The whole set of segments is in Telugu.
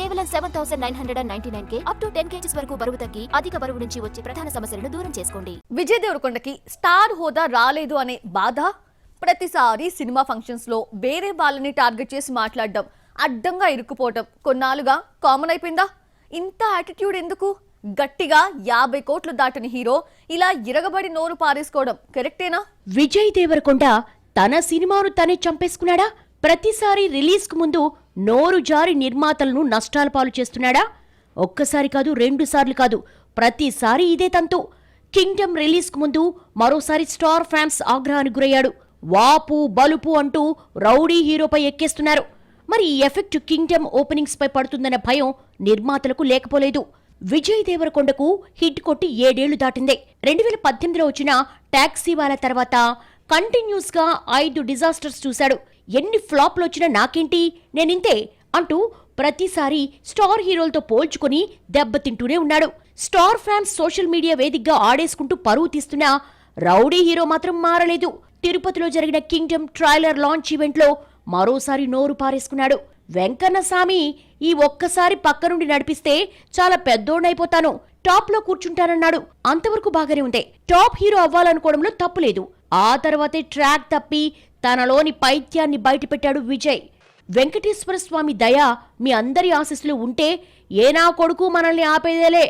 కేవలం 7999K అప్ టు 10 kgs వరకు బరువు తగ్గి అధిక బరువు నుంచి వచ్చే ప్రధాన సమస్యలను దూరం చేసుకోండి. విజయ్ దేవరకొండకి స్టార్ హోదా రాలేదు అనే బాధ, ప్రతిసారి సినిమా ఫంక్షన్స్ లో వేరే వాళ్ళని టార్గెట్ చేసి మాట్లాడడం, అడ్డంగా ఇరుక్కుపోవడం కొన్నాళ్ళుగా కామన్ అయిపోయిందా? ఇంత యాటిట్యూడ్ ఎందుకు? గట్టిగా 50 కోట్లు దాటిన హీరో ఇలా ఇరగబడి నోరు పారేసుకోవడం కరెక్టేనా? విజయ్ దేవరకొండ తన సినిమాను తనే చంపేసుకున్నాడా? ప్రతిసారి రిలీజ్ కు ముందు నోరు జారి నిర్మాతలను నష్టాల పాలు చేస్తున్నాడా? ఒక్కసారి కాదు, 2 సార్లు కాదు, ప్రతిసారి ఇదే తంతు. కింగ్డమ్ రిలీజ్ కు ముందు మరోసారి స్టార్ ఫ్యాన్స్ ఆగ్రహానికి గురయ్యాడు. వాపు బలుపు అంటూ రౌడీ హీరోపై ఎక్కేస్తున్నారు. మరి ఈ ఎఫెక్ట్ కింగ్డమ్ ఓపెనింగ్స్ పై పడుతుందన్న భయం నిర్మాతలకు లేకపోలేదు. విజయ్ దేవరకొండకు హిట్ కొట్టి 7 ఏళ్లు దాటిందే. 2018లో వచ్చిన టాక్సీ వాలా తర్వాత కంటిన్యూస్ గా 5 డిజాస్టర్స్ చూశాడు. ఎన్ని ఫ్లాప్లు వచ్చినా నాకేంటి, నేనింతే అంటూ ప్రతిసారి స్టార్ హీరోలతో పోల్చుకుని దెబ్బతింటూనే ఉన్నాడు. స్టార్ ఫ్యాన్స్ సోషల్ మీడియా వేదికగా ఆడేసుకుంటూ పరువు తీస్తున్నా రౌడీ హీరో మాత్రం మారలేదు. తిరుపతిలో జరిగిన కింగ్డమ్ ట్రైలర్ లాంచ్ ఈవెంట్లో మరోసారి నోరు పారేసుకున్నాడు. వెంకన్న సామి, ఈ ఒక్కసారి పక్క నుండి నడిపిస్తే చాలా పెద్దోడైపోతాను, టాప్ లో కూర్చుంటానన్నాడు. అంతవరకు బాగానే ఉందే. టాప్ హీరో అవ్వాలనుకోవడంలో తప్పులేదు. ఆ తర్వాతే ట్రాక్ తప్పి తనలోని పైత్యాన్ని బయటపెట్టాడు విజయ్. వెంకటేశ్వర స్వామి దయ మీ అందరి ఆశీస్సులు ఉంటే ఏనా కొడుకు మనల్ని ఆపేదేలే.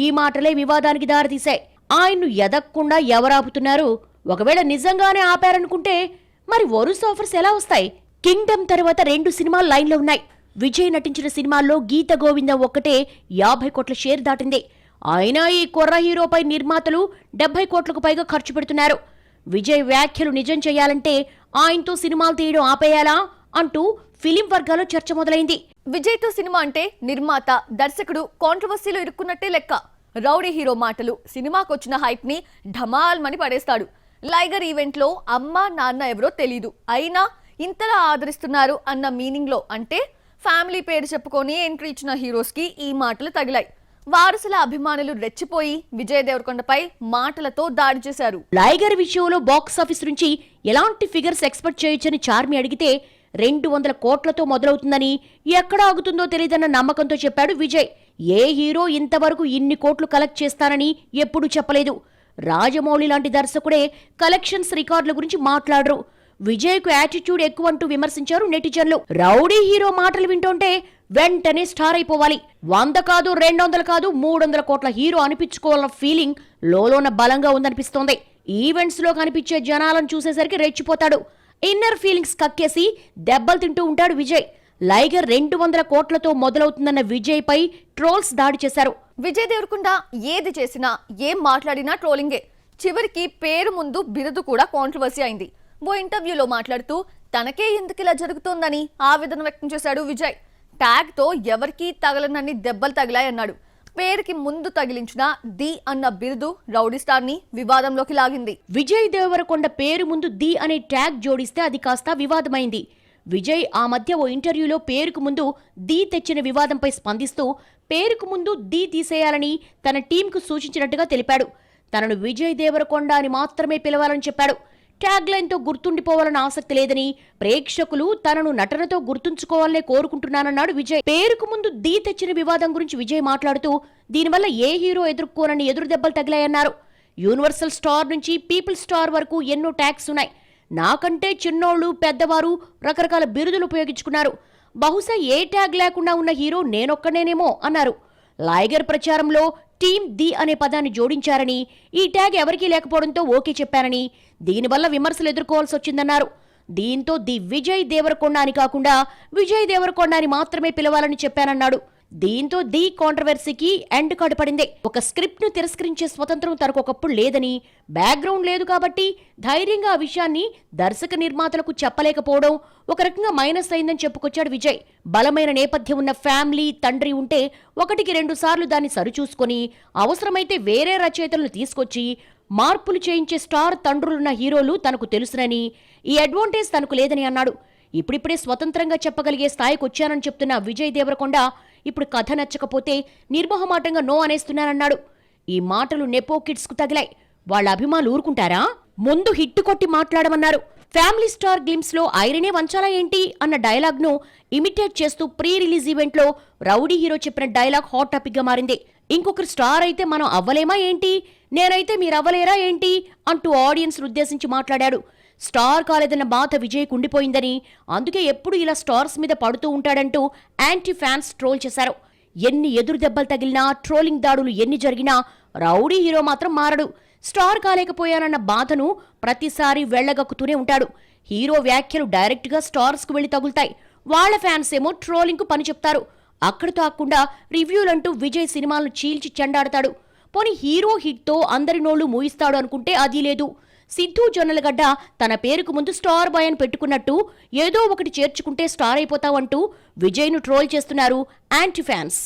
ఈ మాటలే వివాదానికి దారితీశాయి. ఆయన్ను ఎదక్కుండా ఎవరాపుతున్నారు? ఒకవేళ నిజంగానే ఆపారనుకుంటే మరి వరుస ఆఫర్స్ ఎలా వస్తాయి? కింగ్డమ్ తర్వాత 2 సినిమాలు లైన్లో ఉన్నాయి. విజయ్ నటించిన సినిమాల్లో గీత గోవిందం ఒక్కటే 50 కోట్ల షేర్ దాటింది. అయినా ఈ కుర్ర హీరోపై నిర్మాతలు 70 కోట్లకు పైగా ఖర్చు పెడుతున్నారు. విజయ్ వ్యాఖ్యలు నిజం చేయాలంటే ఆయనతో సినిమాలు తీయడం ఆపేయాలా అంటూ ఫిలిం వర్గాల్లో చర్చ మొదలైంది. విజయ్ తో సినిమా అంటే నిర్మాత, దర్శకుడు కాంట్రవర్సీలో ఇరుక్కున్నట్టే లెక్క. రౌడీ హీరో మాటలు సినిమాకొచ్చిన హైప్ ని ఢమాల్మని పడేస్తాడు. లైగర్ ఈవెంట్ లో అమ్మా నాన్న ఎవరో తెలీదు, అయినా ఇంతలా ఆదరిస్తున్నారు అన్న మీనింగ్ లో, అంటే ఫ్యామిలీ పేరు చెప్పుకొని ఎంట్రీ ఇచ్చిన హీరోస్ కి ఈ మాటలు తగిలాయి. వారసుల అభిమానులు రెచ్చిపోయి విజయ్ దేవరకొండపై మాటలతో దాడి చేశారు. లైగర్ విషయంలో బాక్సాఫీస్ నుంచి ఎలాంటి ఫిగర్స్ ఎక్స్పెక్ట్ చేయొచ్చని చార్మి అడిగితే 200 కోట్లతో మొదలవుతుందని, ఎక్కడ ఆగుతుందో తెలియదన్న నమ్మకంతో చెప్పాడు విజయ్. ఏ హీరో ఇంతవరకు ఇన్ని కోట్లు కలెక్ట్ చేస్తానని ఎప్పుడూ చెప్పలేదు. రాజమౌళి లాంటి దర్శకుడే కలెక్షన్స్ రికార్డుల గురించి మాట్లాడరు. విజయ్కు యాటిట్యూడ్ ఎక్కువ అంటూ విమర్శించారు నెటిజన్లు. రౌడీ హీరో మాటలు వింటుంటే వెంటనే స్టార్ అయిపోవాలి, 100 కాదు 200 కాదు 300 కోట్ల హీరో అనిపించుకోవాలన్న ఫీలింగ్ లోలోన బలంగా ఉందనిపిస్తోంది. ఈవెంట్స్ లో కనిపించే జనాలను చూసేసరికి రెచ్చిపోతాడు. ఇన్నర్ ఫీలింగ్స్ కక్కేసి దెబ్బలు తింటూ ఉంటాడు విజయ్. లైగర్ 200 కోట్లతో మొదలవుతుందన్న విజయ్ పై ట్రోల్స్ దాడి చేశారు. విజయ్ దేవరకొండ ఏది చేసినా, ఏం మాట్లాడినా ట్రోలింగే. చివరికి పేరు ముందు బిరుదు కూడా కాంట్రవర్సీ అయింది. ఓ ఇంటర్వ్యూలో మాట్లాడుతూ తనకే ఎందుకు ఇలా జరుగుతోందని ఆవేదన వ్యక్తం చేశాడు విజయ్. ట్యాగ్ తో ఎవరికీ తగలనన్ని దెబ్బలు తగిలాయన్నాడు. పేరుకి ముందు తగిలించిన ది అన్న బిరుదు రౌడీ స్టార్ ని వివాదంలోకి లాగింది. విజయ్ దేవరకొండ పేరు ముందు ది అనే ట్యాగ్ జోడిస్తే అది కాస్త వివాదమైంది. విజయ్ ఆ మధ్య ఓ ఇంటర్వ్యూలో పేరుకు ముందు ది తెచ్చిన వివాదంపై స్పందిస్తూ పేరుకు ముందు ది తీసేయాలని తన టీంకు సూచించినట్టుగా తెలిపాడు. తనను విజయ్ దేవరకొండ అని మాత్రమే పిలవాలని చెప్పాడు. ట్యాగ్ లైన్ తో గుర్తుండిపోవాలన్న ఆసక్తి లేదని, ప్రేక్షకులు తనను నటనతో గుర్తుంచుకోవాలనే కోరుకుంటున్నానన్నాడు విజయ్. పేరుకు ముందు ది తెచ్చిన వివాదం గురించి విజయ్ మాట్లాడుతూ దీనివల్ల ఏ హీరో ఎదుర్కోనని ఎదురు దెబ్బలు తగిలాయన్నారు. యూనివర్సల్ స్టార్ నుంచి పీపుల్ స్టార్ వరకు ఎన్నో ట్యాగ్స్ ఉన్నాయి. నాకంటే చిన్నోళ్లు పెద్దవారు రకరకాల బిరుదులు ఉపయోగించుకున్నారు. బహుశా ఏ ట్యాగ్ లేకుండా ఉన్న హీరో నేనొక్కనేనేమో అన్నారు. లైగర్ ప్రచారంలో టీమ్ ది అనే పదాన్ని జోడించారని, ఈ ట్యాగ్ ఎవరికీ లేకపోవడంతో ఓకే చెప్పారని, దీనివల్ల విమర్శలు ఎదుర్కోవాల్సి వచ్చిందన్నారు. దీంతో ది విజయ్ దేవరకొండ అని కాకుండా విజయ్ దేవరకొండ అని మాత్రమే పిలవాలని చెప్పానన్నాడు. దీంతో ది కాంట్రవర్సీకి ఎండ్ కార్డు పడింది. ఒక స్క్రిప్ట్ ను తిరస్కరించే స్వతంత్రం తనకు ఒకప్పుడు లేదని, బ్యాక్గ్రౌండ్ లేదు కాబట్టి ధైర్యంగా ఆ విషయాన్ని దర్శక నిర్మాతలకు చెప్పలేకపోవడం ఒక రకంగా మైనస్ అయిందని చెప్పుకొచ్చాడు విజయ్. బలమైన నేపథ్యం ఉన్న ఫ్యామిలీ, తండ్రి ఉంటే 1-2 సార్లు దాన్ని సరిచూసుకొని అవసరమైతే వేరే రచయితలను తీసుకొచ్చి మార్పులు చేయించే స్టార్ తండ్రులున్న హీరోలు తనకు తెలుసునని, ఈ అడ్వాంటేజ్ తనకు లేదని అన్నాడు. ఇప్పుడిప్పుడే స్వతంత్రంగా చెప్పగలిగే స్థాయికి వచ్చానని చెప్తున్న విజయ్ దేవరకొండ ఇప్పుడు కథ నచ్చకపోతే నిర్మోహమాటంగా నో అనేస్తున్నానన్నాడు. ఈ మాటలు నెపో కిడ్స్ కు తగిలాయి. వాళ్ళ అభిమానులు ఊరుకుంటారా? ముందు హిట్ కొట్టి మాట్లాడమన్నారు. ఫ్యామిలీ స్టార్ గ్లిమ్స్ లో ఐరనే వంచాలా ఏంటి అన్న డైలాగ్ ను ఇమిటేట్ చేస్తూ ప్రీ రిలీజ్ ఈవెంట్ లో రౌడీ హీరో చెప్పిన డైలాగ్ హాట్ టాపిక్ గా మారింది. ఇంకొకరు స్టార్ అయితే మనం అవ్వలేమా ఏంటి, నేనైతే మీరు అవ్వలేరా ఏంటి అంటూ ఆడియన్స్ ఉద్దేశించి మాట్లాడాడు. స్టార్ కాలేదన్న బాధ విజయ్కు ఉండిపోయిందని, అందుకే ఎప్పుడు ఇలా స్టార్స్ మీద పడుతూ ఉంటాడంటూ యాంటీ ఫ్యాన్స్ ట్రోల్ చేశారు. ఎన్ని ఎదురు దెబ్బలు తగిలినా, ట్రోలింగ్ దాడులు ఎన్ని జరిగినా రౌడీ హీరో మాత్రం మారడు. స్టార్ కాలేకపోయానన్న బాధను ప్రతిసారి వెళ్లగక్కుతూనే ఉంటాడు. హీరో వ్యాఖ్యలు డైరెక్ట్ గా స్టార్స్ కు వెళ్లి తగులుతాయి. వాళ్ల ఫ్యాన్స్ ఏమో ట్రోలింగ్ కు పని చెప్తారు. అక్కడితో ఆకుండా రివ్యూలంటూ విజయ్ సినిమాలను చీల్చి చెండాడతాడు. పోనీ హీరో హిట్ తో అందరి నోళ్లు మూయిస్తాడు అనుకుంటే అది లేదు. సిద్ధు జొన్నలగడ్డ తన పేరుకు ముందు స్టార్ బాయ్ అని పెట్టుకున్నట్టు ఏదో ఒకటి చేర్చుకుంటే స్టార్ అయిపోతావంటూ విజయ్ను ట్రోల్ చేస్తున్నారు యాంటీ ఫ్యాన్స్.